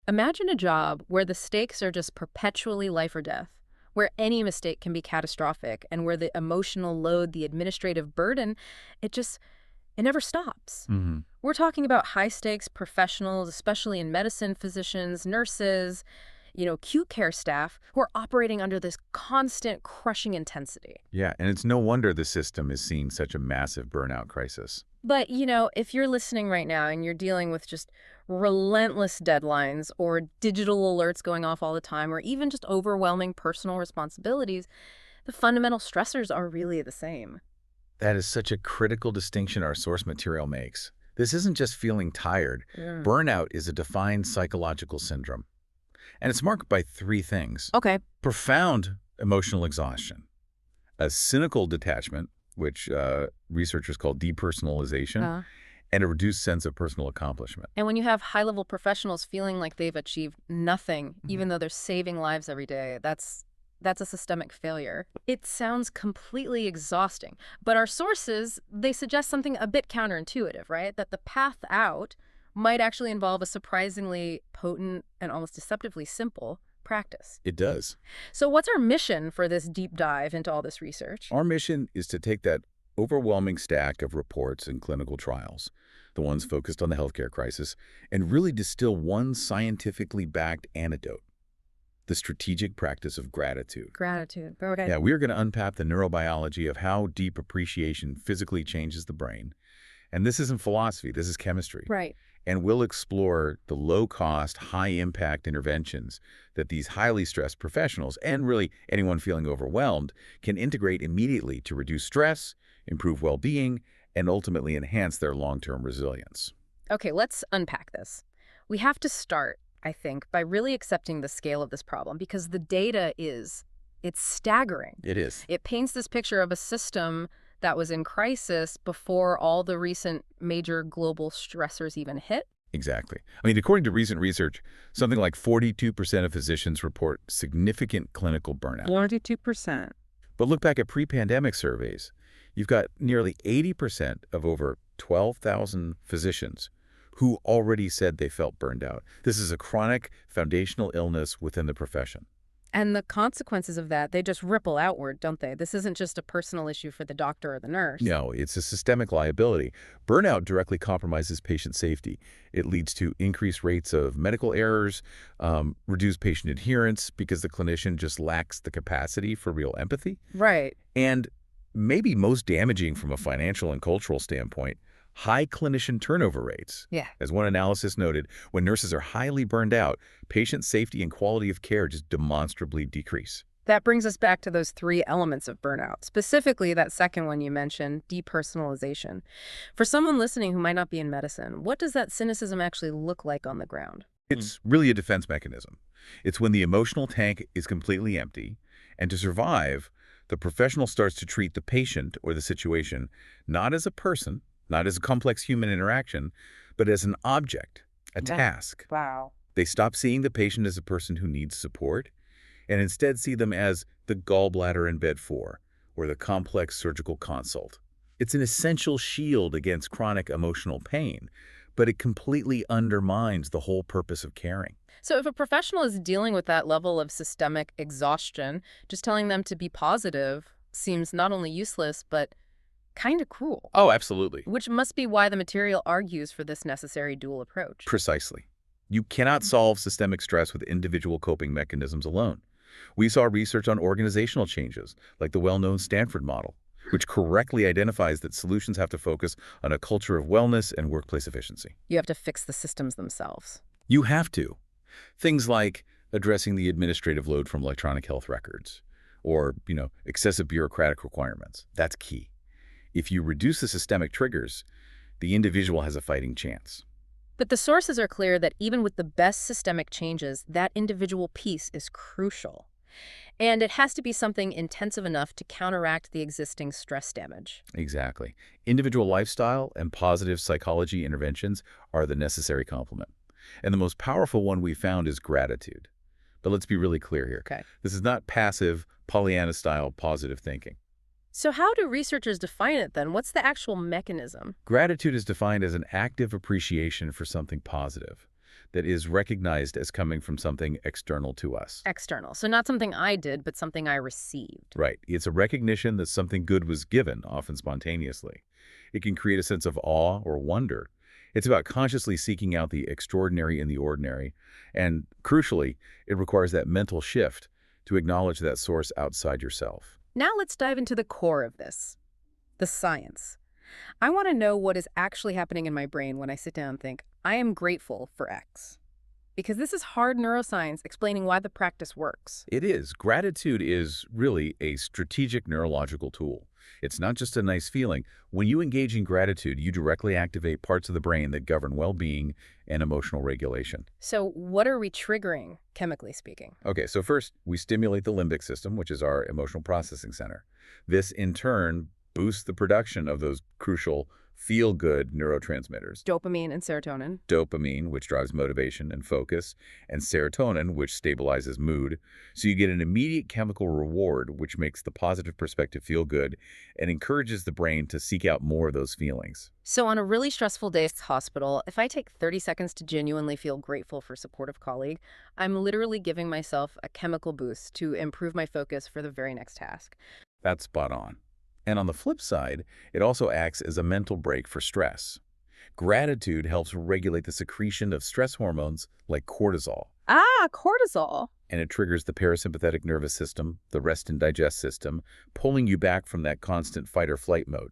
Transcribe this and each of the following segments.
Imagine a job where the stakes are just perpetually life or death, where any mistake can be catastrophic, and where the emotional load, the administrative burden, it just, it never stops. Hmm. We're talking about high-stakes professionals, especially in medicine, physicians, nurses, acute care staff, who are operating under this constant crushing intensity. Yeah, and it's no wonder the system is seeing such a massive burnout crisis. But, if you're listening right now and you're dealing with just relentless deadlines or digital alerts going off all the time or even just overwhelming personal responsibilities, the fundamental stressors are really the same. That is such a critical distinction our source material makes. This isn't just feeling tired. Yeah. Burnout is a defined psychological syndrome. And it's marked by three things. Okay. Profound emotional exhaustion, a cynical detachment, which researchers call depersonalization, Uh, and a reduced sense of personal accomplishment. and when you have high-level professionals feeling like they've achieved nothing, Mhm. even though they're saving lives every day, that's a systemic failure. It sounds completely exhausting. But our sources, they suggest something a bit counterintuitive, right? That the path out might actually involve a surprisingly potent and almost deceptively simple practice. It does. So what's our mission for this deep dive into all this research? Our mission is to take that overwhelming stack of reports and clinical trials, the ones focused on the healthcare crisis, and really distill one scientifically backed antidote, the strategic practice of gratitude. Gratitude. Okay. Yeah, we are going to unpack the neurobiology of how deep appreciation physically changes the brain. And this isn't philosophy, this is chemistry. Right. And we'll explore the low-cost, high-impact interventions that these highly stressed professionals, and really anyone feeling overwhelmed, can integrate immediately to reduce stress, improve well-being, and ultimately enhance their long-term resilience. Okay, let's unpack this. We have to start, I think, by really accepting the scale of this problem because the data it's staggering. It is. It paints this picture of a system that was in crisis before all the recent major global stressors even hit. Exactly. I mean, according to recent research, something like 42% of physicians report significant clinical burnout. 42%. But look back at pre-pandemic surveys. You've got nearly 80% of over 12,000 physicians who already said they felt burned out. This is a chronic foundational illness within the profession. And the consequences of that, they just ripple outward, don't they? This isn't just a personal issue for the doctor or the nurse. No, it's a systemic liability. Burnout directly compromises patient safety. It leads to increased rates of medical errors, reduced patient adherence because the clinician just lacks the capacity for real empathy. Right. And maybe most damaging from a financial and cultural standpoint, high clinician turnover rates. Yeah. As one analysis noted, when nurses are highly burned out, patient safety and quality of care just demonstrably decrease. That brings us back to those three elements of burnout, specifically that second one you mentioned, depersonalization. For someone listening who might not be in medicine, what does that cynicism actually look like on the ground? It's really a defense mechanism. It's when the emotional tank is completely empty, and to survive, the professional starts to treat the patient or the situation not as a person, not as a complex human interaction, but as an object, a task. Wow. They stop seeing the patient as a person who needs support and instead see them as the gallbladder in bed 4 or the complex surgical consult. It's an essential shield against chronic emotional pain, but it completely undermines the whole purpose of caring. So if a professional is dealing with that level of systemic exhaustion, just telling them to be positive seems not only useless, but kind of cruel, Oh, absolutely. which must be why the material argues for this necessary dual approach. Precisely. You cannot solve systemic stress with individual coping mechanisms alone. We saw research on organizational changes, like the well-known Stanford model, which correctly identifies that solutions have to focus on a culture of wellness and workplace efficiency. You have to fix the systems themselves. You have to. Things like addressing the administrative load from electronic health records or, excessive bureaucratic requirements. That's key. If you reduce the systemic triggers, the individual has a fighting chance. But the sources are clear that even with the best systemic changes, that individual piece is crucial. And it has to be something intensive enough to counteract the existing stress damage. Exactly. Individual lifestyle and positive psychology interventions are the necessary complement. And the most powerful one we found is gratitude. But let's be really clear here. Okay. This is not passive, Pollyanna-style positive thinking. So how do researchers define it then? What's the actual mechanism? Gratitude is defined as an active appreciation for something positive. that is recognized as coming from something external to us. External. So not something I did, but something I received. Right. It's a recognition that something good was given, often spontaneously. It can create a sense of awe or wonder. It's about consciously seeking out the extraordinary in the ordinary. And crucially, it requires that mental shift to acknowledge that source outside yourself. Now let's dive into the core of this, the science. I want to know what is actually happening in my brain when I sit down and think, I am grateful for X. Because this is hard neuroscience explaining why the practice works. It is. Gratitude is really a strategic neurological tool. It's not just a nice feeling. When you engage in gratitude, you directly activate parts of the brain that govern well-being and emotional regulation. So what are we triggering, chemically speaking? Okay, so first, we stimulate the limbic system, which is our emotional processing center. This, in turn, boosts the production of those crucial feel-good neurotransmitters. Dopamine and serotonin. Dopamine, which drives motivation and focus, and serotonin, which stabilizes mood. So you get an immediate chemical reward, which makes the positive perspective feel good and encourages the brain to seek out more of those feelings. So on a really stressful day at the hospital, if I take 30 seconds to genuinely feel grateful for a supportive colleague, I'm literally giving myself a chemical boost to improve my focus for the very next task. That's spot on. And on the flip side, it also acts as a mental break for stress. Gratitude helps regulate the secretion of stress hormones like cortisol, Ah, cortisol. and it triggers the parasympathetic nervous system, the rest and digest system, pulling you back from that constant fight or flight mode.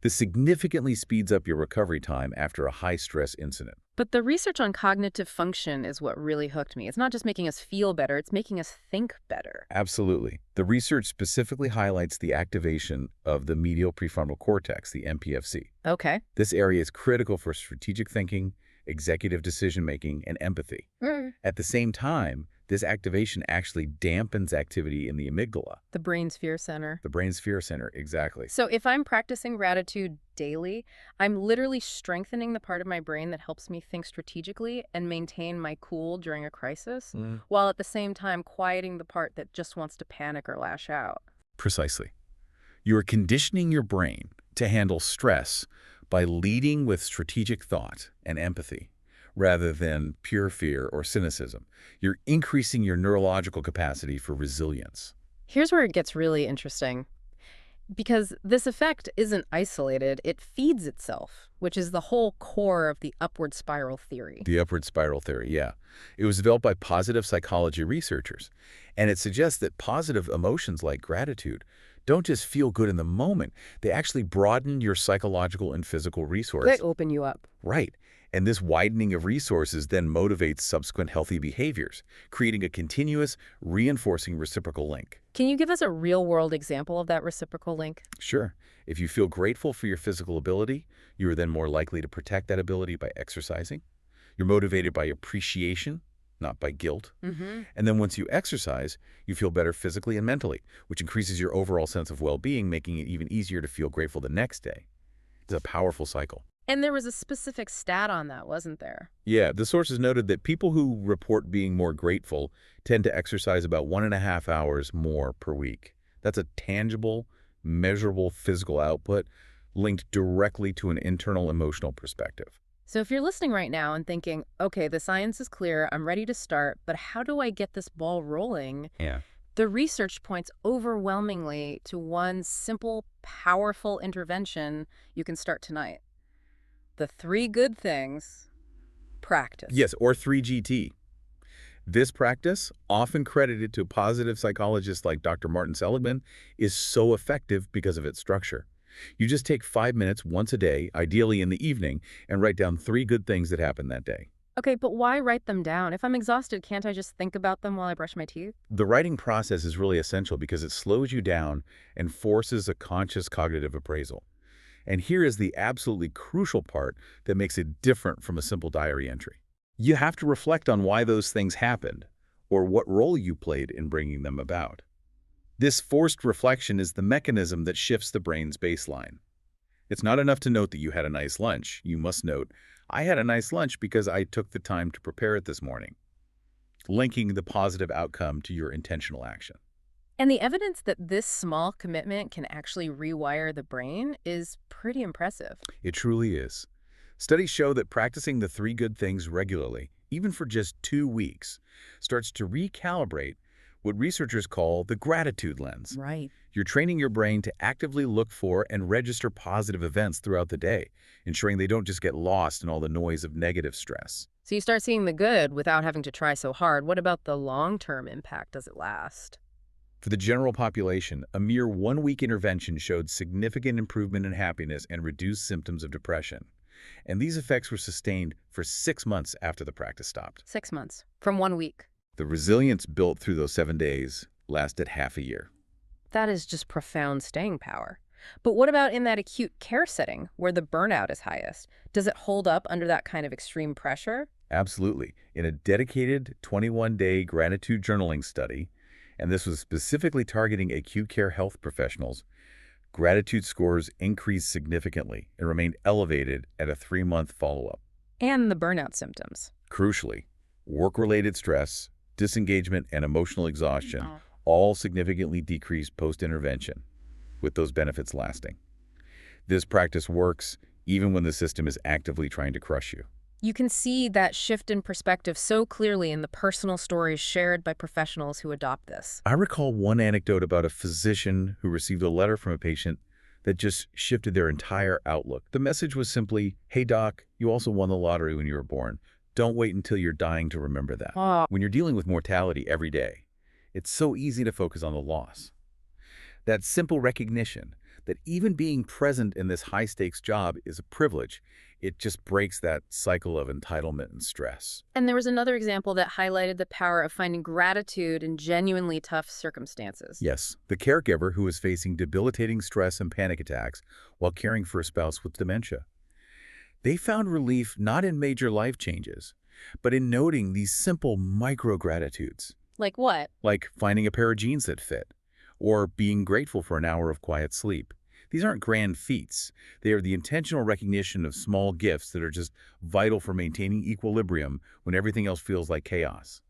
This significantly speeds up your recovery time after a high-stress incident. But the research on cognitive function is what really hooked me. It's not just making us feel better, it's making us think better. Absolutely. The research specifically highlights the activation of the medial prefrontal cortex, the MPFC. Okay. This area is critical for strategic thinking, executive decision-making, and empathy. At the same time, this activation actually dampens activity in the amygdala, The brain's fear center. the brain's fear center, exactly. So if I'm practicing gratitude daily, I'm literally strengthening the part of my brain that helps me think strategically and maintain my cool during a crisis, while at the same time quieting the part that just wants to panic or lash out. Precisely. You are conditioning your brain to handle stress by leading with strategic thought and empathy, rather than pure fear or cynicism. You're increasing your neurological capacity for resilience. Here's where it gets really interesting. Because this effect isn't isolated, it feeds itself, which is the whole core of the upward spiral theory. The upward spiral theory, yeah. It was developed by positive psychology researchers, and it suggests that positive emotions like gratitude don't just feel good in the moment, they actually broaden your psychological and physical resources. They open you up. Right. And this widening of resources then motivates subsequent healthy behaviors, creating a continuous, reinforcing reciprocal link. Can you give us a real-world example of that reciprocal link? Sure. If you feel grateful for your physical ability, you are then more likely to protect that ability by exercising. You're motivated by appreciation, not by guilt. And then once you exercise, you feel better physically and mentally, which increases your overall sense of well-being, making it even easier to feel grateful the next day. It's a powerful cycle. And there was a specific stat on that, wasn't there? Yeah, the sources noted that people who report being more grateful tend to exercise about 1.5 hours more per week. That's a tangible, measurable physical output linked directly to an internal emotional perspective. So if you're listening right now and thinking, okay, the science is clear, I'm ready to start, but how do I get this ball rolling? Yeah. The research points overwhelmingly to one simple, powerful intervention you can start tonight. The 3 good things, practice. Yes, or 3GT. This practice, often credited to positive psychologists like Dr. Martin Seligman, is so effective because of its structure. You just take 5 minutes once a day, ideally in the evening, and write down 3 good things that happened that day. Okay, but why write them down? If I'm exhausted, can't I just think about them while I brush my teeth? The writing process is really essential because it slows you down and forces a conscious cognitive appraisal. And here is the absolutely crucial part that makes it different from a simple diary entry. You have to reflect on why those things happened, or what role you played in bringing them about. This forced reflection is the mechanism that shifts the brain's baseline. It's not enough to note that you had a nice lunch. You must note, I had a nice lunch because I took the time to prepare it this morning, linking the positive outcome to your intentional action. And the evidence that this small commitment can actually rewire the brain is pretty impressive. It truly is. Studies show that practicing the 3 good things regularly even for just 2 weeks, starts to recalibrate what researchers call the gratitude lens. Right. You're training your brain to actively look for and register positive events throughout the day, ensuring they don't just get lost in all the noise of negative stress. So you start seeing the good without having to try so hard. What about the long-term impact? Does it last? For the general population, a mere 1-week intervention showed significant improvement in happiness and reduced symptoms of depression. And these effects were sustained for 6 months after the practice stopped. 6 months from 1 week. The resilience built through those 7 days lasted half a year. That is just profound staying power. But what about in that acute care setting where the burnout is highest? Does it hold up under that kind of extreme pressure? Absolutely. In a dedicated 21-day gratitude journaling study, and this was specifically targeting acute care health professionals, gratitude scores increased significantly and remained elevated at a 3-month follow-up. And the burnout symptoms. Crucially, work-related stress, disengagement, and emotional exhaustion all significantly decreased post-intervention, with those benefits lasting. This practice works even when the system is actively trying to crush you. You can see that shift in perspective so clearly in the personal stories shared by professionals who adopt this. I recall one anecdote about a physician who received a letter from a patient that just shifted their entire outlook. The message was simply, "Hey doc, you also won the lottery when you were born. Don't wait until you're dying to remember that." Oh. When you're dealing with mortality every day, it's so easy to focus on the loss. That simple recognition that even being present in this high-stakes job is a privilege, it just breaks that cycle of entitlement and stress. And there was another example that highlighted the power of finding gratitude in genuinely tough circumstances. Yes, the caregiver who was facing debilitating stress and panic attacks while caring for a spouse with dementia. They found relief not in major life changes, but in noting these simple micro-gratitudes, Like what? like finding a pair of jeans that fit, or being grateful for an hour of quiet sleep. These aren't grand feats. They are the intentional recognition of small gifts that are just vital for maintaining equilibrium when everything else feels like chaos.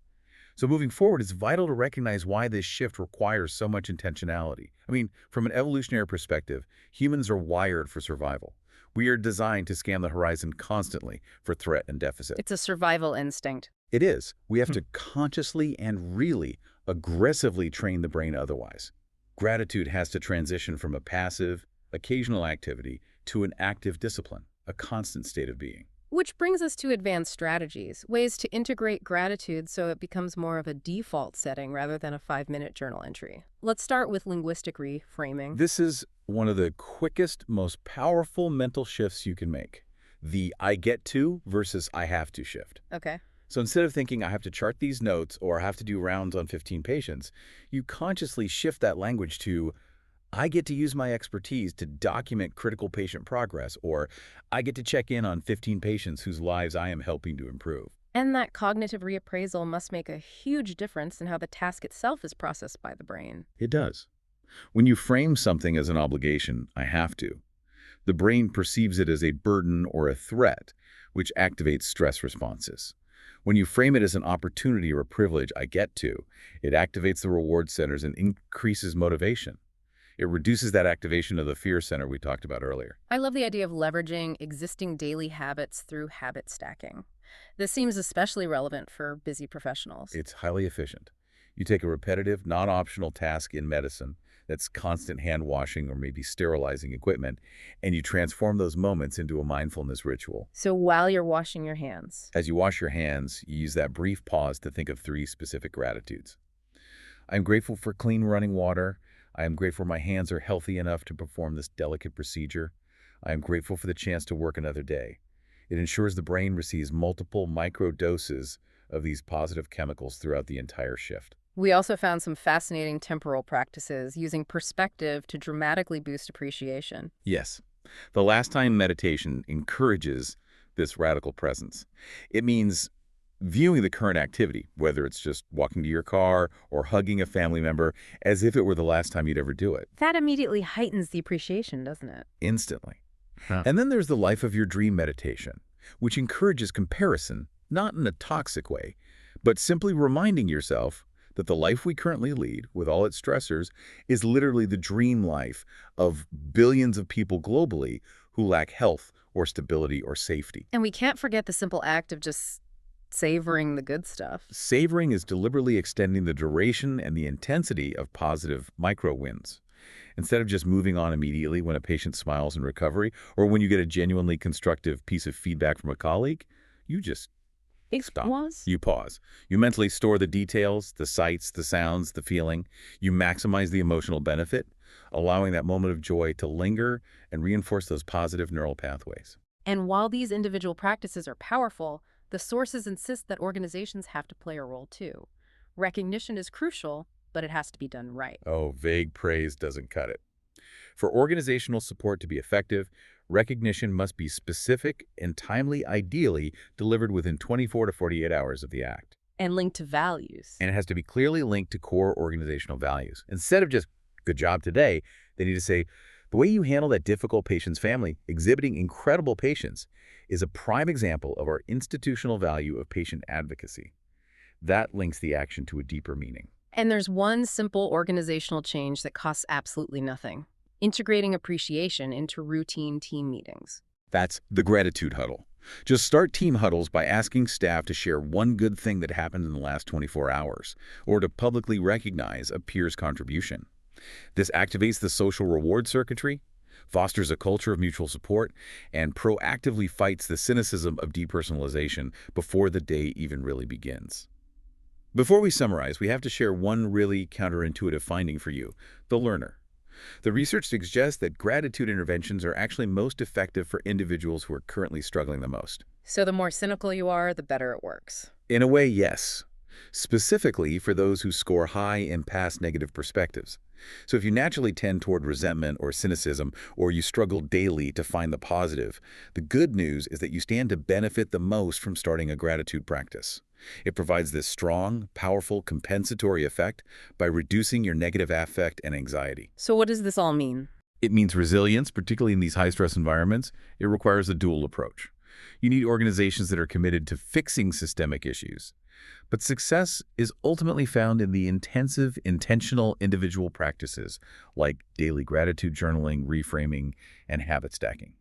So moving forward, it's vital to recognize why this shift requires so much intentionality. I mean, from an evolutionary perspective, humans are wired for survival. We are designed to scan the horizon constantly for threat and deficit. It's a survival instinct. It is. We have to consciously and really aggressively train the brain otherwise. Gratitude has to transition from a passive, occasional activity to an active discipline, a constant state of being. Which brings us to advanced strategies, ways to integrate gratitude so it becomes more of a default setting rather than a 5-minute journal entry. Let's start with linguistic reframing. This is one of the quickest, most powerful mental shifts you can make. The I get to versus I have to shift. Okay. So instead of thinking I have to chart these notes or I have to do rounds on 15 patients, you consciously shift that language to I get to use my expertise to document critical patient progress, or I get to check in on 15 patients whose lives I am helping to improve. And that cognitive reappraisal must make a huge difference in how the task itself is processed by the brain. It does. When you frame something as an obligation, I have to, the brain perceives it as a burden or a threat, which activates stress responses. When you frame it as an opportunity or a privilege, I get to, it activates the reward centers and increases motivation. It reduces that activation of the fear center we talked about earlier. I love the idea of leveraging existing daily habits through habit stacking. This seems especially relevant for busy professionals. It's highly efficient. You take a repetitive, non-optional task in medicine that's constant hand washing or maybe sterilizing equipment, and you transform those moments into a mindfulness ritual. So while you're washing your hands, As you wash your hands, you use that brief pause to think of 3 specific gratitudes. I'm grateful for clean running water. I am grateful my hands are healthy enough to perform this delicate procedure. I am grateful for the chance to work another day. It ensures the brain receives multiple micro doses of these positive chemicals throughout the entire shift. we also found some fascinating temporal practices using perspective to dramatically boost appreciation. Yes, the last time meditation encourages this radical presence. It means viewing the current activity, whether it's just walking to your car or hugging a family member, as if it were the last time you'd ever do it. That immediately heightens the appreciation, doesn't it? Instantly. Huh. And then there's the life of your dream meditation, which encourages comparison, not in a toxic way, but simply reminding yourself that the life we currently lead, with all its stressors, is literally the dream life of billions of people globally who lack health or stability or safety. And we can't forget the simple act of just Savoring the good stuff. Savoring is deliberately extending the duration and the intensity of positive micro-wins. Instead of just moving on immediately when a patient smiles in recovery or when you get a genuinely constructive piece of feedback from a colleague, you just stop. Pause? You pause. You mentally store the details, the sights, the sounds, the feeling. You maximize the emotional benefit, allowing that moment of joy to linger and reinforce those positive neural pathways. And while these individual practices are powerful, the sources insist that organizations have to play a role too. Recognition is crucial, but it has to be done right. Oh, vague praise doesn't cut it. For organizational support to be effective, recognition must be specific and timely, ideally delivered within 24 to 48 hours of the act. And linked to values. And it has to be clearly linked to core organizational values. Instead of just, good job today, they need to say, the way you handle that difficult patient's family, exhibiting incredible patience, is a prime example of our institutional value of patient advocacy. That links the action to a deeper meaning. And there's one simple organizational change that costs absolutely nothing. Integrating appreciation into routine team meetings. That's the gratitude huddle. Just start team huddles by asking staff to share one good thing that happened in the last 24 hours, or to publicly recognize a peer's contribution. This activates the social reward circuitry, fosters a culture of mutual support, and proactively fights the cynicism of depersonalization before the day even really begins. Before we summarize, we have to share one really counterintuitive finding for you, the learner. The research suggests that gratitude interventions are actually most effective for individuals who are currently struggling the most. So the more cynical you are, the better it works. In a way, yes. Specifically for those who score high in past negative perspectives. So if you naturally tend toward resentment or cynicism, or you struggle daily to find the positive, the good news is that you stand to benefit the most from starting a gratitude practice. It provides this strong, powerful compensatory effect by reducing your negative affect and anxiety. So what does this all mean? It means resilience, particularly in these high-stress environments. It requires a dual approach. You need organizations that are committed to fixing systemic issues. But success is ultimately found in the intensive, intentional individual practices like daily gratitude journaling, reframing, and habit stacking.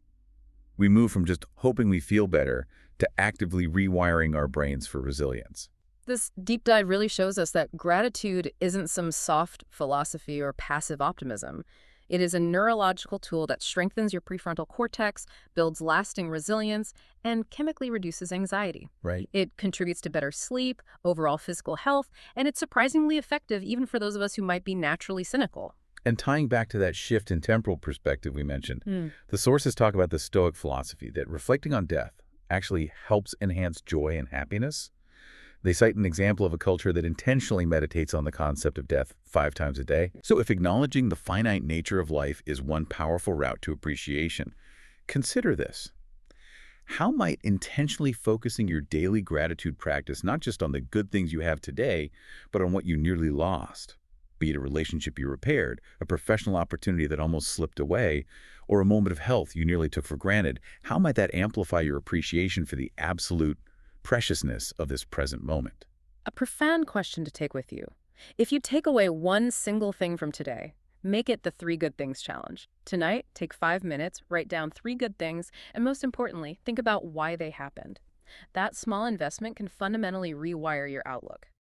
We move from just hoping we feel better to actively rewiring our brains for resilience. This deep dive really shows us that gratitude isn't some soft philosophy or passive optimism. It is a neurological tool that strengthens your prefrontal cortex, builds lasting resilience, and chemically reduces anxiety. Right. It contributes to better sleep, overall physical health, and it's surprisingly effective even for those of us who might be naturally cynical. And tying back to that shift in temporal perspective we mentioned, the sources talk about the Stoic philosophy that reflecting on death actually helps enhance joy and happiness. They cite an example of a culture that intentionally meditates on the concept of death 5 times a day. So if acknowledging the finite nature of life is one powerful route to appreciation, consider this. How might intentionally focusing your daily gratitude practice not just on the good things you have today, but on what you nearly lost? Be it a relationship you repaired, a professional opportunity that almost slipped away, or a moment of health you nearly took for granted, how might that amplify your appreciation for the absolute preciousness of this present moment? A profound question to take with you. If you take away one single thing from today, make it the 3 Good Things Challenge. Tonight, take 5 minutes, write down 3 good things, and most importantly, think about why they happened. That small investment can fundamentally rewire your outlook.